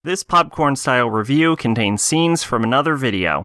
This popcorn-style review contains scenes from another video.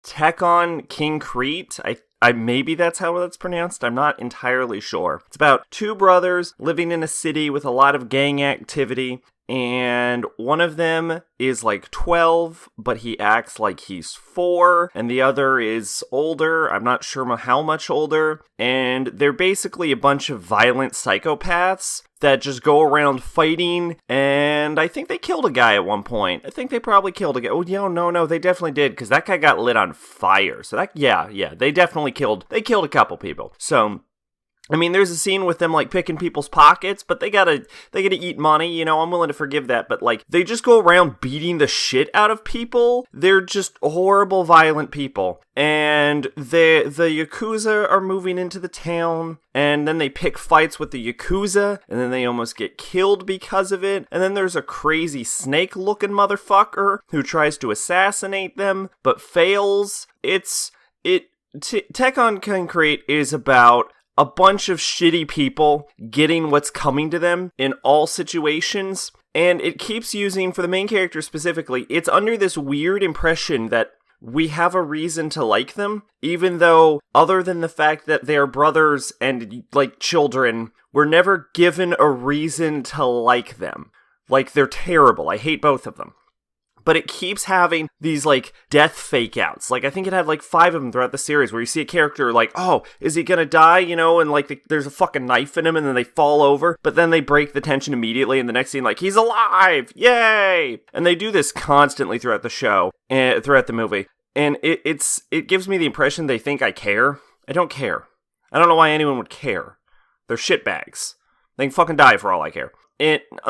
Tekkon Kinkreet, I maybe that's how that's pronounced, I'm not entirely sure. It's about two brothers living in a city with a lot of gang activity, and one of them is like 12, but he acts like he's 4, and the other is older, I'm not sure how much older, and they're basically a bunch of violent psychopaths that just go around fighting, and I think they killed a guy at one point. I think they probably killed a guy. Oh, no, they definitely did, because that guy got lit on fire. So they definitely killed a couple people. So, I mean, there's a scene with them, like, picking people's pockets, but they gotta eat money, you know, I'm willing to forgive that, but, like, they just go around beating the shit out of people. They're just horrible, violent people. And the Yakuza are moving into the town, and then they pick fights with the Yakuza, and then they almost get killed because of it, and then there's a crazy snake-looking motherfucker who tries to assassinate them, but fails. Tekkon Kinkreet is about a bunch of shitty people getting what's coming to them in all situations, and it keeps using, for the main character specifically, it's under this weird impression that we have a reason to like them, even though, other than the fact that they're brothers and, like, children, we're never given a reason to like them. Like, they're terrible. I hate both of them. But it keeps having these, like, death fake-outs. Like, I think it had, like, 5 of them throughout the series, where you see a character, like, oh, is he gonna die, you know, and, like, there's a fucking knife in him, and then they fall over, but then they break the tension immediately, and the next scene, like, he's alive! Yay! And they do this constantly throughout the show, and throughout the movie, and it gives me the impression they think I care. I don't care. I don't know why anyone would care. They're shitbags. They can fucking die for all I care.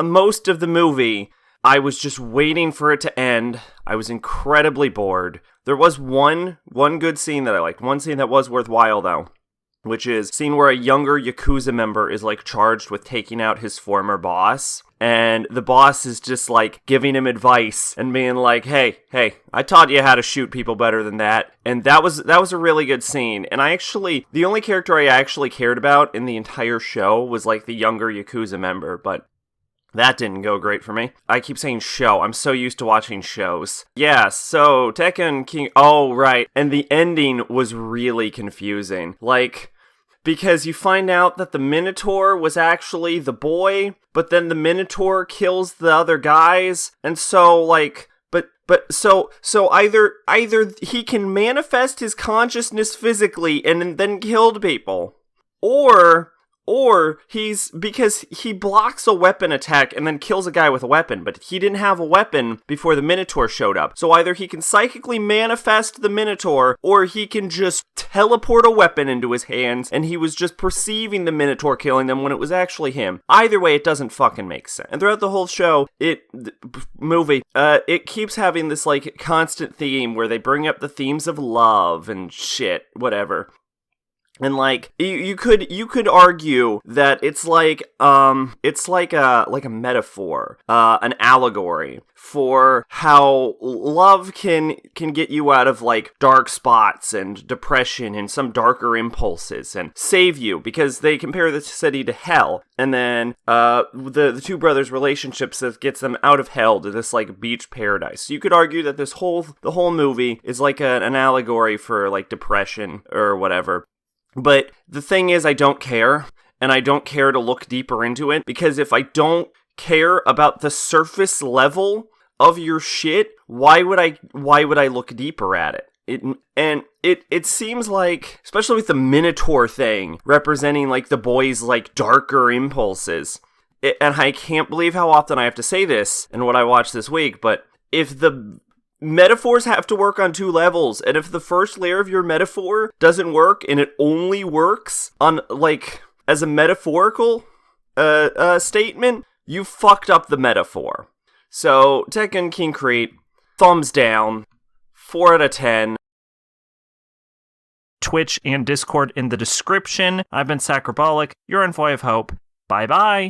Most of the movie, I was just waiting for it to end. I was incredibly bored. There was one good scene that I liked. One scene that was worthwhile, though, which is a scene where a younger Yakuza member is, like, charged with taking out his former boss. And the boss is just, like, giving him advice and being like, hey, I taught you how to shoot people better than that. And that was a really good scene. And the only character I actually cared about in the entire show was, like, the younger Yakuza member, but that didn't go great for me. I keep saying show. I'm so used to watching shows. Yeah, so Tekkon King... Oh, right. And the ending was really confusing. Like, because you find out that the Minotaur was actually the boy, but then the Minotaur kills the other guys, and so, like... So either he can manifest his consciousness physically and then killed people, or because he blocks a weapon attack and then kills a guy with a weapon, but he didn't have a weapon before the Minotaur showed up. So either he can psychically manifest the Minotaur, or he can just teleport a weapon into his hands, and he was just perceiving the Minotaur killing them when it was actually him. Either way, it doesn't fucking make sense. And throughout the whole show, it keeps having this, like, constant theme where they bring up the themes of love and shit, whatever. And, like, you could argue that it's like a metaphor, an allegory for how love can get you out of, like, dark spots and depression and some darker impulses and save you, because they compare the city to hell. And then the two brothers' relationships that gets them out of hell to this, like, beach paradise. So you could argue that the whole movie is like an allegory for, like, depression or whatever. But the thing is, I don't care, and I don't care to look deeper into it, because if I don't care about the surface level of your shit, why would I look deeper at it? It seems like, especially with the Minotaur thing, representing, like, the boy's, like, darker impulses, and I can't believe how often I have to say this in what I watched this week, but if the metaphors have to work on 2 levels, and if the first layer of your metaphor doesn't work, and it only works on, like, as a metaphorical statement, you fucked up the metaphor. So, Tekkon Kinkreet, thumbs down, 4 out of 10. Twitch and Discord in the description. I've been Sacrobolic, your envoy of hope. Bye-bye.